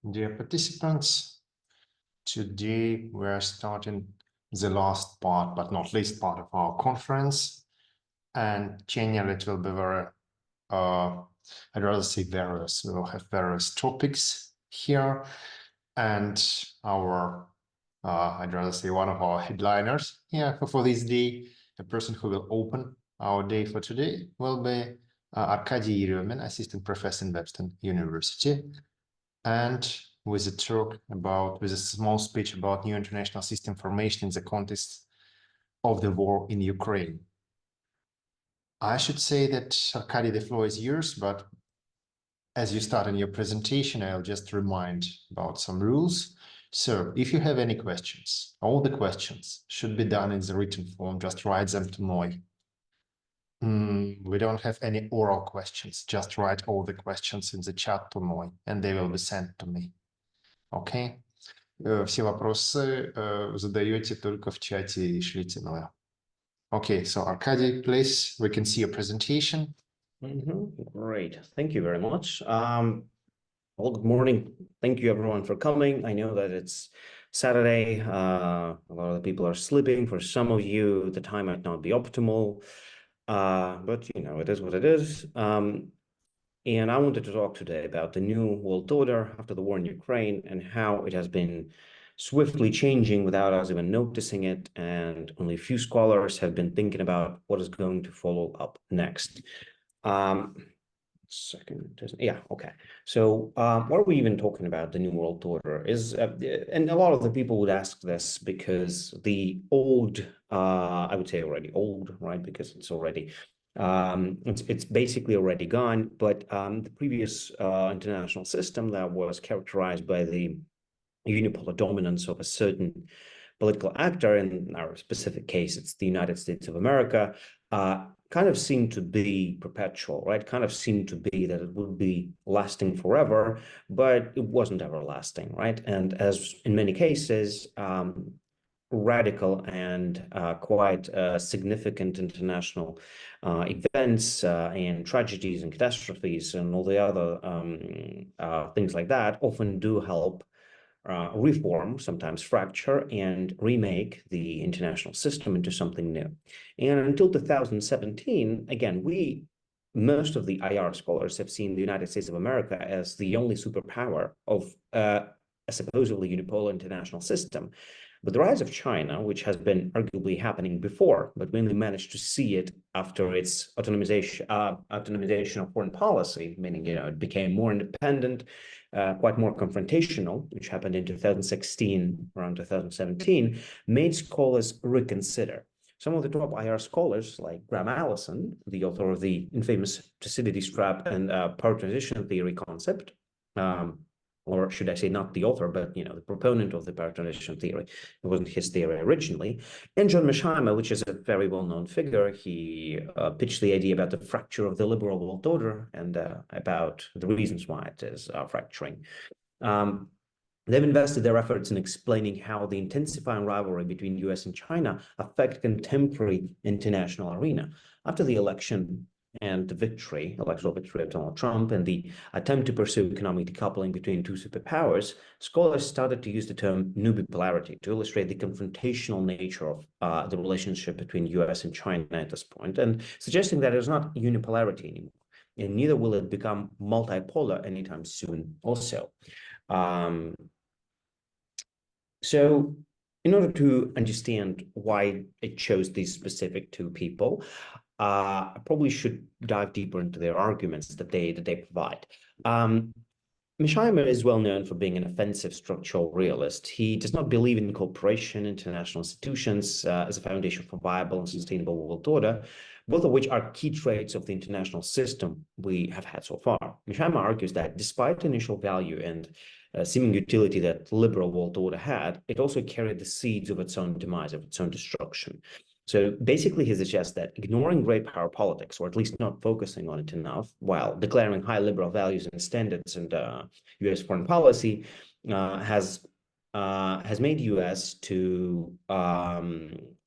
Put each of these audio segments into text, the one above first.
Dear participants, today we are starting the last part, but not least part of our conference. And generally it will be very, I'd rather say various. We will have various topics here. And our, I'd rather say one of our headliners here for this day, the person who will open our day for today will be Arkadiy Eremin, assistant professor in Webster University. And with a talk about, with a small speech about new international system formation in the context of the war in Ukraine. I should say that, Arkadiy, the floor is yours, but as you start in your presentation, I'll just remind about some rules. So if you have any questions, all the questions should be done in the written form, just write them to Новой. We don't have any oral questions, just write all the questions in the chat to Новой, and they will be sent to me. Okay? Все вопросы задаете только в чате и шлите Новой. Okay, so Arkadiy, please, we can see your presentation. Great, thank you very much. Well, good morning. Thank you everyone for coming. I know that it's Saturday. A lot of the people are sleeping. For some of you, the time might not be optimal, but you know, it is what it is. And I wanted to talk today about the new world order after the war in Ukraine and how it has been swiftly changing without us even noticing it. And only a few scholars have been thinking about what is going to follow up next. Okay. So what are we even talking about? The new world order is, and a lot of the people would ask this because the old, I would say already old, right? Because it's already, it's basically already gone. But the previous international system that was characterized by the unipolar dominance of a certain political actor, in our specific case, it's the United States of America, kind of seemed to be perpetual, right? Kind of seemed to be that it would be lasting forever, but it wasn't everlasting, right? And as in many cases, radical and quite significant international events and tragedies and catastrophes and all the other things like that often do help reform, sometimes fracture, and remake the international system into something new. And until 2017, again, most of the IR scholars have seen the United States of America as the only superpower of a supposedly unipolar international system. But the rise of China, which has been arguably happening before, but we only managed to see it after its autonomization of foreign policy, meaning, you know, it became more independent, quite more confrontational, which happened in 2016, around 2017, made scholars reconsider. Some of the top IR scholars, like Graham Allison, the author of the infamous Thucydides trap and power transition theory concept, or should I say not the author, but, you know, the proponent of the power transition theory. It wasn't his theory originally. And John Mearsheimer, which is a very well-known figure, he pitched the idea about the fracture of the liberal world order and about the reasons why it is fracturing. They've invested their efforts in explaining how the intensifying rivalry between US and China affect contemporary international arena. After the election and the electoral victory of Donald Trump and the attempt to pursue economic decoupling between two superpowers, scholars started to use the term new bipolarity to illustrate the confrontational nature of the relationship between US and China at this point, and suggesting that it's not unipolarity anymore, and neither will it become multipolar anytime soon also. So in order to understand why it chose these specific two people, I probably should dive deeper into their arguments that they provide. Mearsheimer is well known for being an offensive structural realist. He does not believe in cooperation, international institutions as a foundation for viable and sustainable world order, both of which are key traits of the international system we have had so far. Mearsheimer argues that despite initial value and seeming utility that liberal world order had, it also carried the seeds of its own demise, of its own destruction. So basically, he suggests that ignoring great power politics, or at least not focusing on it enough, while declaring high liberal values and standards and U.S. foreign policy, has made U.S. to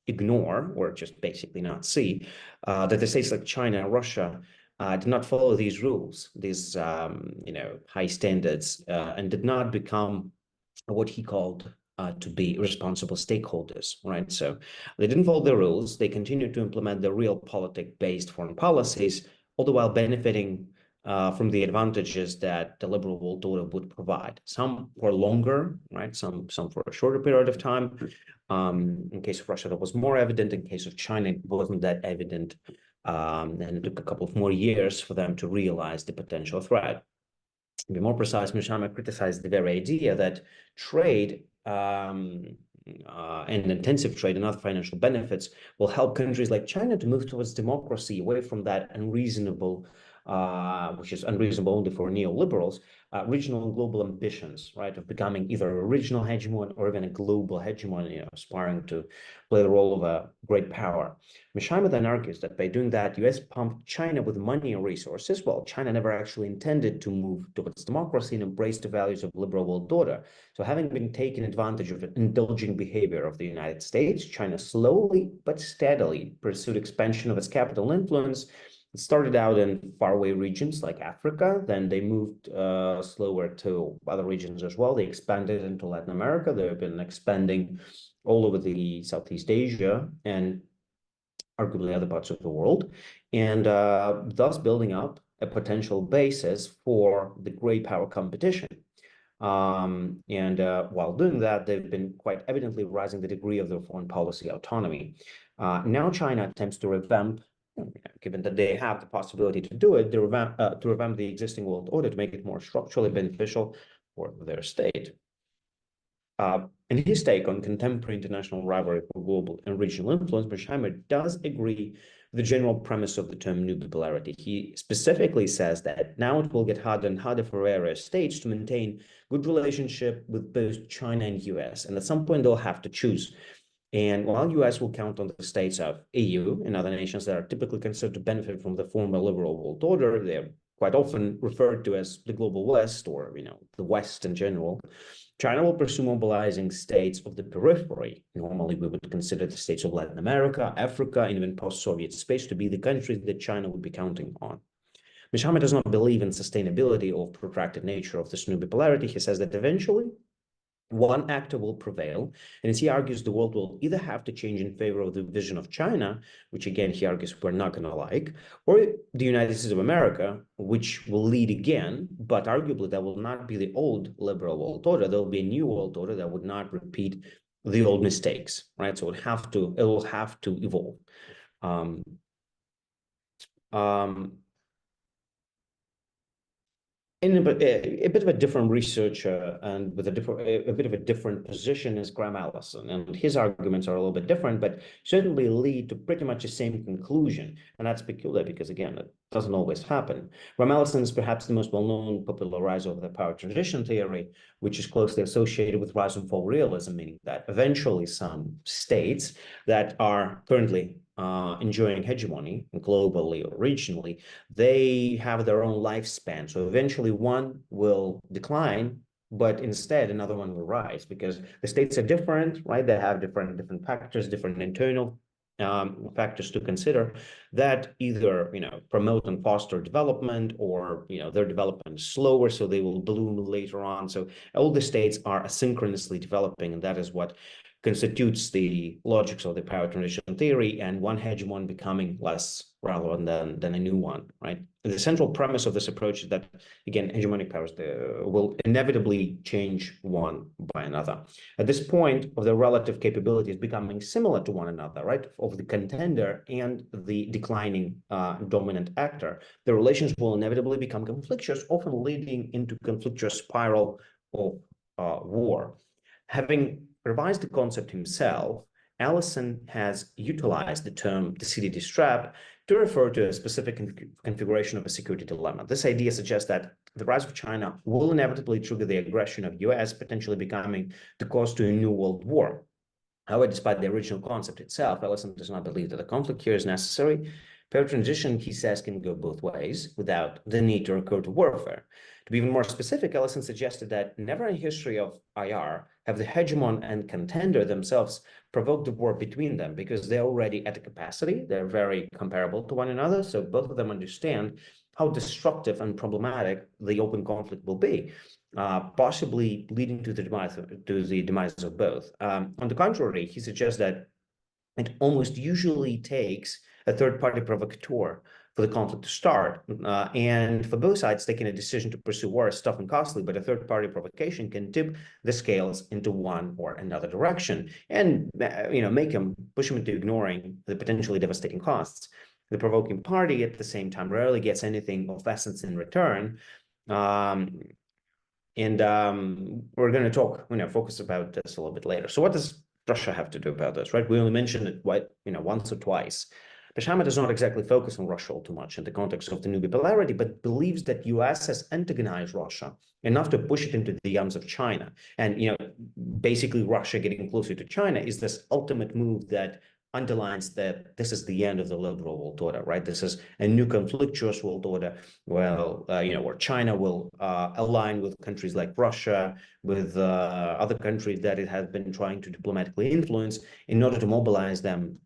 ignore, or just basically not see, that the states like China and Russia did not follow these rules, these high standards, and did not become what he called to be responsible stakeholders, right? So they didn't follow the rules. They continued to implement the realpolitik-based foreign policies, all the while benefiting from the advantages that the liberal world order would provide. Some for longer, right? Some for a shorter period of time. In case of Russia, that was more evident. In case of China, it wasn't that evident. And it took a couple of more years for them to realize the potential threat. To be more precise, Mishama criticized the very idea that trade and intensive trade and other financial benefits will help countries like China to move towards democracy, away from that unreasonable, which is unreasonable only for neoliberals, regional and global ambitions, right, of becoming either a regional hegemon or even a global hegemon, aspiring to play the role of a great power. Mishima then argues that by doing that, US pumped China with money and resources, while China never actually intended to move towards democracy and embrace the values of liberal world order. So having been taken advantage of the indulging behavior of the United States, China slowly but steadily pursued expansion of its capital influence. It started out in faraway regions like Africa, then they moved slower to other regions as well. They expanded into Latin America. They've been expanding all over the Southeast Asia and arguably other parts of the world, and thus building up a potential basis for the great power competition. While doing that, they've been quite evidently rising the degree of their foreign policy autonomy. Now China attempts to revamp, given that they have the possibility to do it, to revamp the existing world order to make it more structurally beneficial for their state. In his take on contemporary international rivalry for global and regional influence, Mishima does agree with the general premise of the term new bipolarity. He specifically says that now it will get harder and harder for various states to maintain good relationship with both China and US, and at some point they'll have to choose. And while US will count on the states of EU and other nations that are typically considered to benefit from the former liberal world order, they're quite often referred to as the global West, or the West in general. China will pursue mobilizing states of the periphery. Normally, we would consider the states of Latin America, Africa, and even post-Soviet space to be the countries that China would be counting on. Mishima does not believe in sustainability or protracted nature of this new bipolarity. He says that eventually one actor will prevail, and as he argues, the world will either have to change in favor of the vision of China, which again he argues we're not going to like, or the United States of America, which will lead again, but arguably that will not be the old liberal world order. There will be a new world order that would not repeat the old mistakes, right? So it will have to evolve. In a bit of a different researcher and with a bit of a different position is Graham Allison, and his arguments are a little bit different, but certainly lead to pretty much the same conclusion. And that's peculiar because, again, it doesn't always happen. Graham Allison is perhaps the most well-known popularizer of the power transition theory, which is closely associated with rise and fall realism, meaning that eventually some states that are currently enjoying hegemony globally or regionally, they have their own lifespan. So eventually one will decline, but instead another one will rise because the states are different, right? They have different factors, different internal factors to consider that either promote and foster development, or their development is slower, so they will bloom later on. So all the states are asynchronously developing, and that is what constitutes the logics of the power transition theory, and one hegemon becoming less relevant than a new one, right? And the central premise of this approach is that, again, hegemonic powers will inevitably change one by another. At this point of their relative capabilities becoming similar to one another, right, of the contender and the declining dominant actor, the relations will inevitably become conflictuous, often leading into conflictuous spiral of war. Having revised the concept himself, Allison has utilized the term Thucydides trap to refer to a specific configuration of a security dilemma. This idea suggests that the rise of China will inevitably trigger the aggression of US, potentially becoming the cause to a new world war. However, despite the original concept itself, Allison does not believe that the conflict here is necessary. Power transition, he says, can go both ways without the need to recur to warfare. To be even more specific, Allison suggested that never in history of IR have the hegemon and contender themselves provoke the war between them, because they're already at a capacity. They're very comparable to one another. So both of them understand how destructive and problematic the open conflict will be, possibly leading to the demise of both. On the contrary, he suggests that it almost usually takes a third-party provocateur for the conflict to start. And for both sides, taking a decision to pursue war is tough and costly, but a third-party provocation can tip the scales into one or another direction and, push him into ignoring the potentially devastating costs. The provoking party, at the same time, rarely gets anything of essence in return. We're going to talk, focus about this a little bit later. So what does Russia have to do about this, right? We only mentioned it once or twice. Peshama does not exactly focus on Russia all too much in the context of the new bipolarity, but believes that US has antagonized Russia enough to push it into the arms of China. And, basically Russia getting closer to China is this ultimate move that underlines that this is the end of the liberal world order, right? This is a new conflictuous world order, where China will align with countries like Russia, with other countries that it has been trying to diplomatically influence in order to mobilize them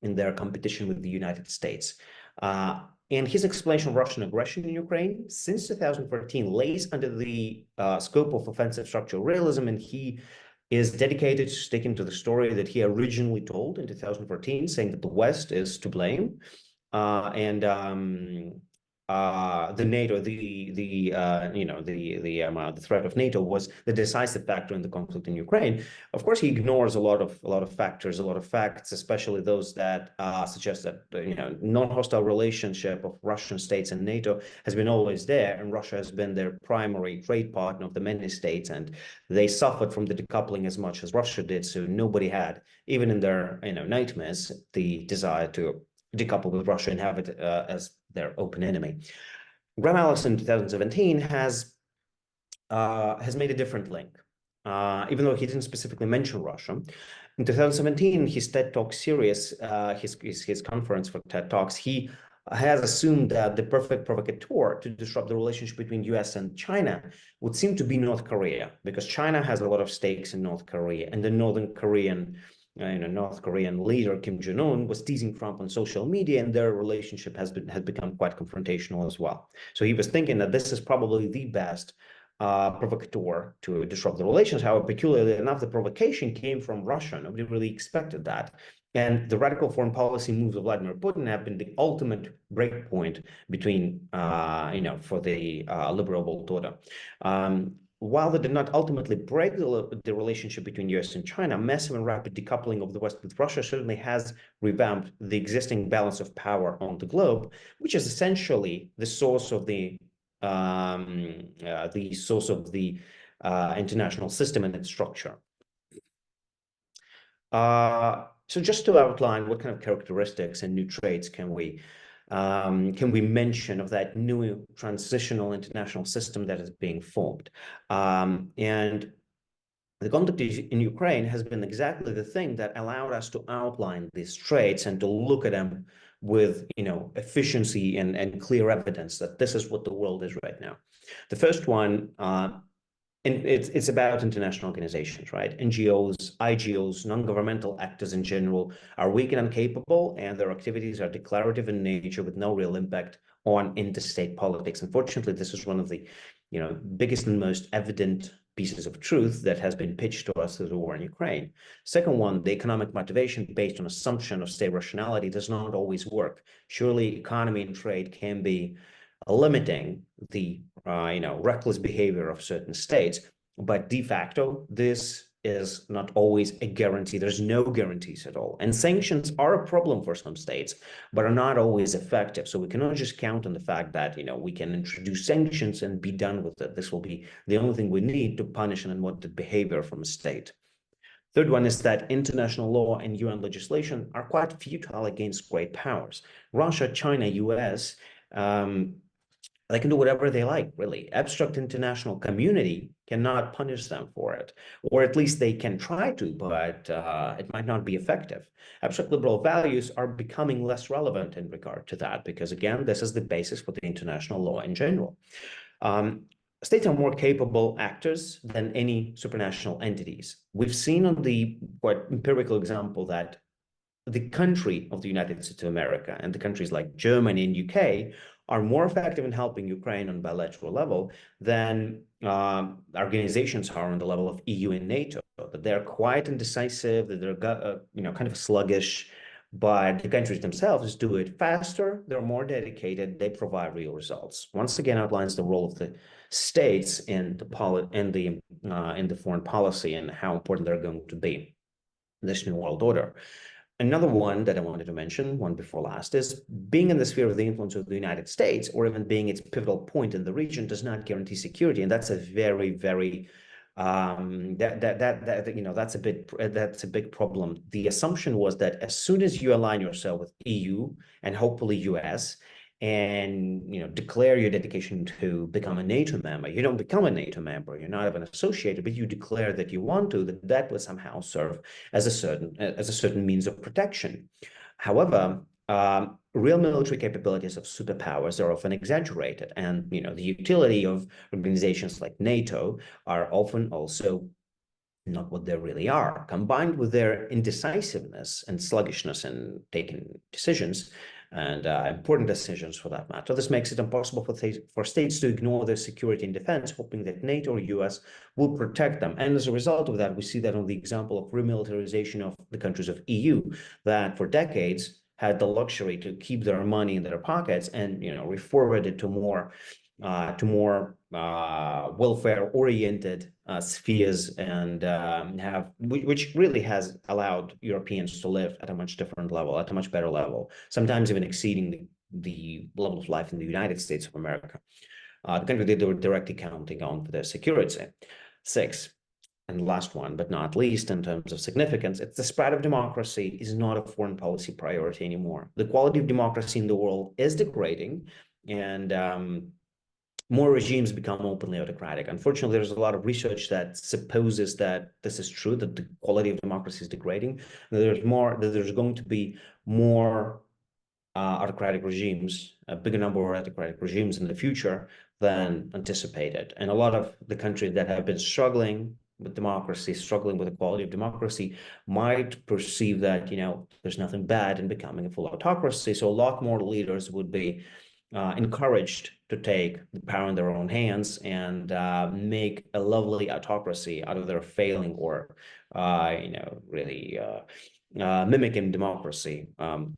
in their competition with the United States. And his explanation of Russian aggression in Ukraine since 2014 lays under the scope of offensive structural realism, and he is dedicated to sticking to the story that he originally told in 2014, saying that the West is to blame, and the NATO, the threat of NATO was the decisive factor in the conflict in Ukraine. Of course, he ignores a lot of factors, a lot of facts, especially those that suggest that non-hostile relationship of Russian states and NATO has been always there, and Russia has been their primary trade partner of the many states, and they suffered from the decoupling as much as Russia did. So nobody had, even in their nightmares, the desire to decouple with Russia and have it as their open enemy. Graham Allison in 2017 has made a different link, even though he didn't specifically mention Russia. In 2017, his TED Talk series, his conference for TED Talks, he has assumed that the perfect provocateur to disrupt the relationship between US and China would seem to be North Korea, because China has a lot of stakes in North Korea, and the North Korean leader Kim Jong-un was teasing Trump on social media, and their relationship has become quite confrontational as well. So he was thinking that this is probably the best provocateur to disrupt the relations. However, peculiarly enough, the provocation came from Russia. Nobody really expected that. And the radical foreign policy moves of Vladimir Putin have been the ultimate breakpoint between, for the liberal world order. While they did not ultimately break the relationship between US and China, massive and rapid decoupling of the West with Russia certainly has revamped the existing balance of power on the globe, which is essentially the source of the international system and its structure. So just to outline what kind of characteristics and new traits can we mention of that new transitional international system that is being formed. And the conflict in Ukraine has been exactly the thing that allowed us to outline these traits and to look at them with efficiency and clear evidence that this is what the world is right now. The first one, and it's about international organizations, right? NGOs, IGOs, non-governmental actors in general are weak and incapable, and their activities are declarative in nature with no real impact on interstate politics. Unfortunately, this is one of the biggest and most evident pieces of truth that has been pitched to us through the war in Ukraine. Second one, the economic motivation based on assumption of state rationality does not always work. Surely economy and trade can be limiting the reckless behavior of certain states, but de facto this is not always a guarantee. There's no guarantees at all, and sanctions are a problem for some states, but are not always effective. So we cannot just count on the fact that we can introduce sanctions and be done with it. This will be the only thing we need to punish an unwanted behavior from a state. Third one is that international law and UN legislation are quite futile against great powers. Russia, China, US, they can do whatever they like, really. Abstract international community cannot punish them for it, or at least they can try to, but it might not be effective. Abstract liberal values are becoming less relevant in regard to that, because again, this is the basis for the international law in general. states are more capable actors than any supranational entities. We've seen on the quite empirical example that the country of the United States of America and the countries like Germany and UK are more effective in helping Ukraine on bilateral level than organizations are on the level of EU and NATO. That they're quite indecisive, that they're kind of sluggish, but the countries themselves do it faster, they're more dedicated, they provide real results. Once again, outlines the role of the states in the foreign policy and how important they're going to be in this new world order. Another one that I wanted to mention, one before last, is being in the sphere of the influence of the United States, or even being its pivotal point in the region, does not guarantee security, and that's a very, very that's a big problem. The assumption was that as soon as you align yourself with EU and hopefully US, and declare your dedication to become a NATO member, you don't become a NATO member, you're not even associated, but you declare that you want to, that would somehow serve as a certain means of protection. However, real military capabilities of superpowers are often exaggerated, and the utility of organizations like NATO are often also not what they really are. Combined with their indecisiveness and sluggishness in taking decisions, and important decisions for that matter, this makes it impossible for states to ignore their security and defense, hoping that NATO or US will protect them. And as a result of that, we see that on the example of remilitarization of the countries of EU, that for decades had the luxury to keep their money in their pockets and reforward it to more welfare-oriented spheres, and which really has allowed Europeans to live at a much different level, at a much better level, sometimes even exceeding the level of life in the United States of America, the country they were directly counting on for their security. 6. And last one, but not least in terms of significance, it's the spread of democracy is not a foreign policy priority anymore. The quality of democracy in the world is degrading, and more regimes become openly autocratic. Unfortunately, there's a lot of research that supposes that this is true, that the quality of democracy is degrading. That there's going to be more autocratic regimes, a bigger number of autocratic regimes in the future than anticipated. And a lot of the countries that have been struggling with democracy, struggling with the quality of democracy, might perceive that, there's nothing bad in becoming a full autocracy. So a lot more leaders would be encouraged to take the power in their own hands and make a lovely autocracy out of their failing or, really mimicking democracy. And,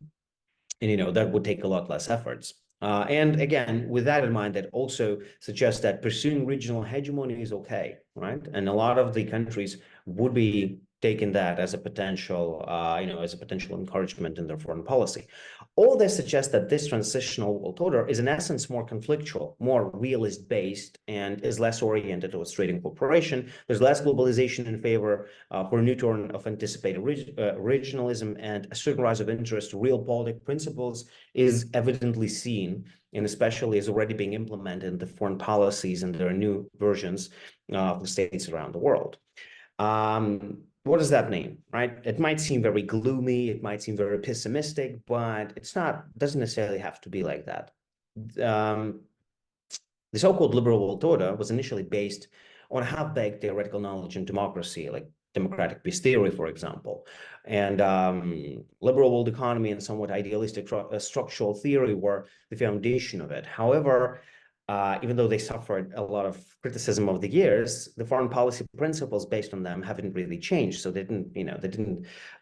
that would take a lot less efforts. And again, with that in mind, that also suggests that pursuing regional hegemony is okay, right? And a lot of the countries would be taking that as a potential, encouragement in their foreign policy. All this suggests that this transitional world order is in essence more conflictual, more realist-based, and is less oriented towards trade and cooperation. There's less globalization in favor for a new turn of anticipated regionalism, and a certain rise of interest to realpolitik principles is evidently seen, and especially is already being implemented in the foreign policies and their new versions of the states around the world. What does that mean, right? It might seem very gloomy, it might seem very pessimistic, but doesn't necessarily have to be like that. The so-called liberal world order was initially based on half-baked theoretical knowledge in democracy, like democratic peace theory, for example. And liberal world economy and somewhat idealistic structural theory were the foundation of it. However, even though they suffered a lot of criticism over the years, the foreign policy principles based on them haven't really changed. So it didn't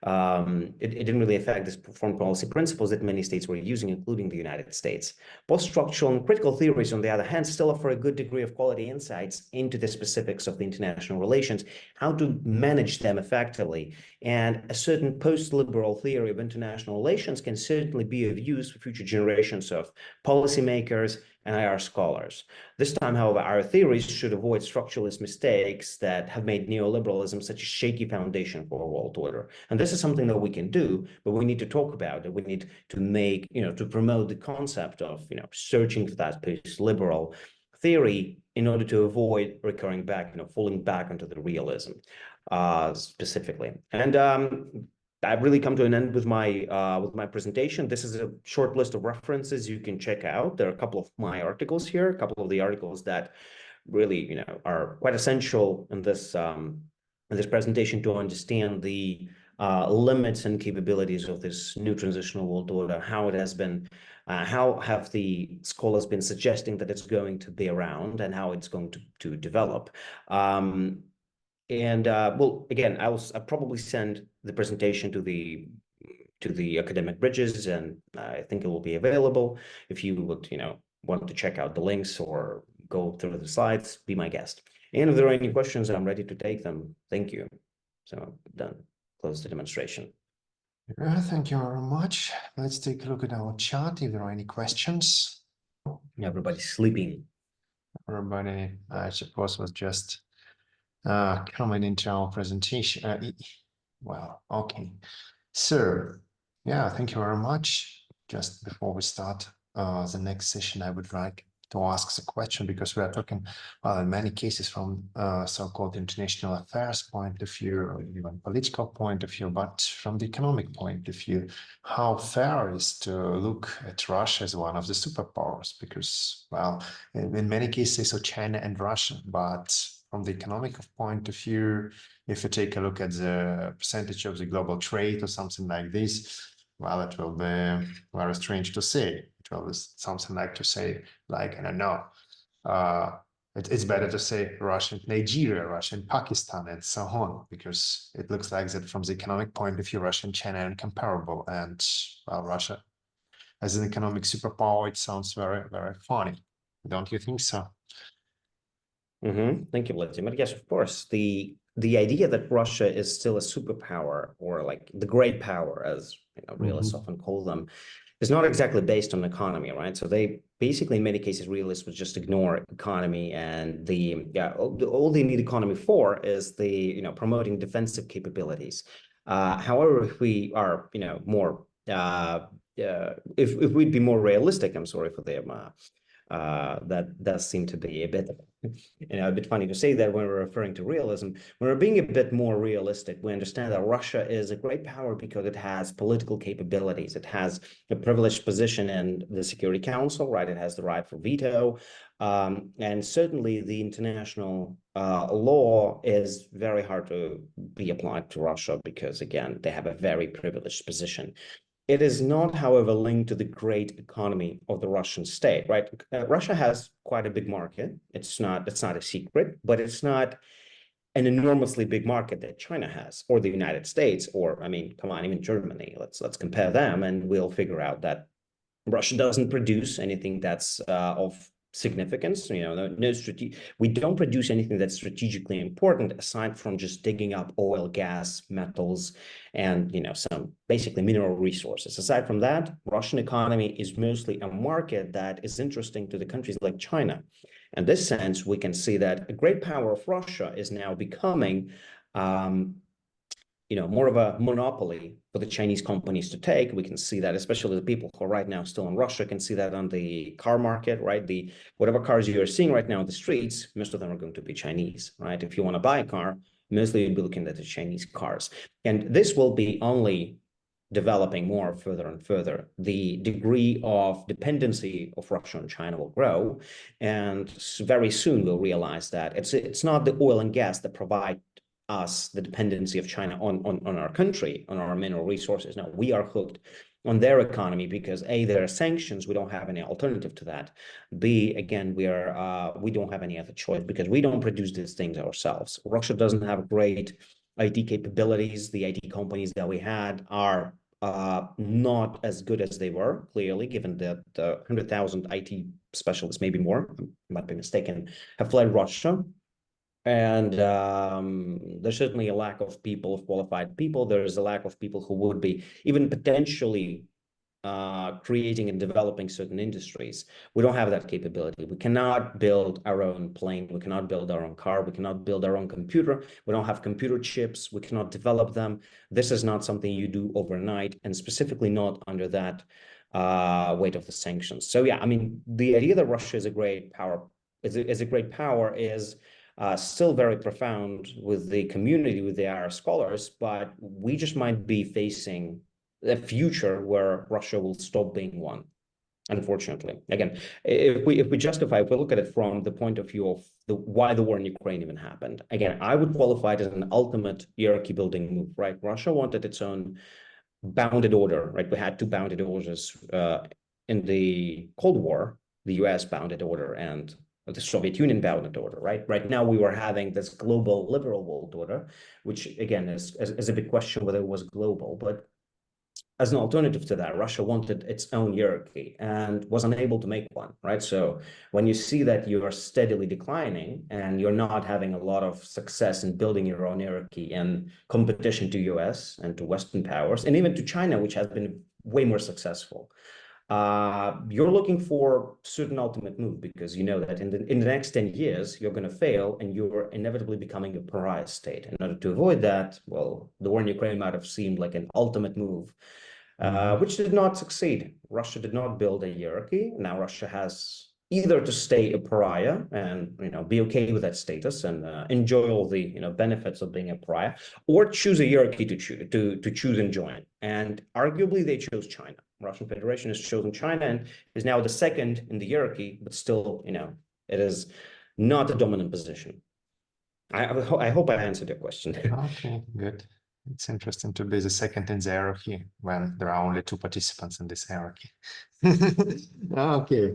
really affect the foreign policy principles that many states were using, including the United States. Post-structural and critical theories, on the other hand, still offer a good degree of quality insights into the specifics of the international relations, how to manage them effectively. And a certain post-liberal theory of international relations can certainly be of use for future generations of policymakers and IR scholars. This time, however, our theories should avoid structuralist mistakes that have made neoliberalism such a shaky foundation for a world order. And this is something that we can do, but we need to talk about it. We need to make, to promote the concept of, searching for that post-liberal theory in order to avoid recurring back, falling back into the realism specifically. And I've really come to an end with my presentation. This is a short list of references you can check out. There are a couple of my articles here, a couple of the articles that really, are quite essential in this presentation to understand the limits and capabilities of this new transitional world order, how it has been, how have the scholars been suggesting that it's going to be around, and how it's going to develop. Well, again, I'll probably send the presentation to the academic bridges, and I think it will be available. If you would, want to check out the links or go through the slides, be my guest. And if there are any questions, I'm ready to take them. Thank you. So I'm done. Close the demonstration. Thank you very much. Let's take a look at our chat if there are any questions. Everybody's sleeping. Everybody, I suppose, was just coming into our presentation. Well, okay. So, yeah, thank you very much. Just before we start the next session, I would like to ask the question, because we are talking, well, in many cases from so-called international affairs point of view, or even political point of view, but from the economic point of view, how fair is to look at Russia as one of the superpowers? Because, well, in many cases, so China and Russia, but from the economic point of view, if you take a look at the percentage of the global trade or something like this, well, it will be very strange to say. It will be something like to say, like, I don't know, it's better to say Russia and Nigeria, Russia and Pakistan, and so on, because it looks like that from the economic point of view, Russia and China are incomparable. And, well, Russia as an economic superpower, it sounds very, very funny. Don't you think so? Thank you, Vladimir. Yes, of course. The idea that Russia is still a superpower, or like the great power, as realists often call them, is not exactly based on economy, right? So they basically, in many cases, realists would just ignore economy, and all they need economy for is the promoting defensive capabilities. However, if we are more if we'd be more realistic, I'm sorry for them. That does seem to be a bit funny to say that when we're referring to realism. When we're being a bit more realistic, we understand that Russia is a great power because it has political capabilities. It has a privileged position in the Security Council, right? It has the right for veto. And certainly the international law is very hard to be applied to Russia because, again, they have a very privileged position. It is not, however, linked to the great economy of the Russian state, right? Russia has quite a big market. It's not a secret, but it's not an enormously big market that China has, or the United States, or, I mean, come on, even Germany. Let's compare them, and we'll figure out that Russia doesn't produce anything that's of significance. We don't produce anything that's strategically important aside from just digging up oil, gas, metals, and some basically mineral resources. Aside from that, Russian economy is mostly a market that is interesting to the countries like China. In this sense, we can see that a great power of Russia is now becoming more of a monopoly for the Chinese companies to take. We can see that, especially the people who are right now still in Russia can see that on the car market, right? Whatever cars you are seeing right now in the streets, most of them are going to be Chinese, right? If you want to buy a car, mostly you'll be looking at the Chinese cars. And this will be only developing more further and further. The degree of dependency of Russia and China will grow. And very soon we'll realize that it's not the oil and gas that provide us the dependency of China on our country, on our mineral resources. Now we are hooked on their economy because A, there are sanctions. We don't have any alternative to that. B, again, we don't have any other choice because we don't produce these things ourselves. Russia doesn't have great IT capabilities. The IT companies that we had are not as good as they were, clearly, given that 100,000 IT specialists, maybe more, I might be mistaken, have fled Russia. And there's certainly a lack of qualified people. There's a lack of people who would be even potentially creating and developing certain industries. We don't have that capability. We cannot build our own plane. We cannot build our own car. We cannot build our own computer. We don't have computer chips. We cannot develop them. This is not something you do overnight, and specifically not under that weight of the sanctions. So yeah, I mean, the idea that Russia is a great power is still very profound with the community, with our scholars, but we just might be facing a future where Russia will stop being one. Unfortunately, again, if we look at it from the point of view of why the war in Ukraine even happened, again, I would qualify it as an ultimate hierarchy building move, right? Russia wanted its own bounded order, right? We had two bounded orders in the Cold War, the US bounded order and the Soviet Union bounded order, right? Right now we were having this global liberal world order, which again is a big question whether it was global, but as an alternative to that, Russia wanted its own hierarchy and was unable to make one, right? So when you see that you are steadily declining and you're not having a lot of success in building your own hierarchy and competition to US and to Western powers, and even to China, which has been way more successful, you're looking for certain ultimate move because you know that in the next 10 years, you're going to fail and you're inevitably becoming a pariah state. In order to avoid that, well, the war in Ukraine might have seemed like an ultimate move, which did not succeed. Russia did not build a hierarchy. Now Russia has either to stay a pariah and be okay with that status and enjoy all the benefits of being a pariah, or choose a hierarchy to choose and join. And arguably they chose China. Russian Federation has chosen China and is now the second in the hierarchy, but still it is not a dominant position. I hope I answered your question. Okay, good. It's interesting to be the second in the hierarchy when there are only two participants in this hierarchy. Okay.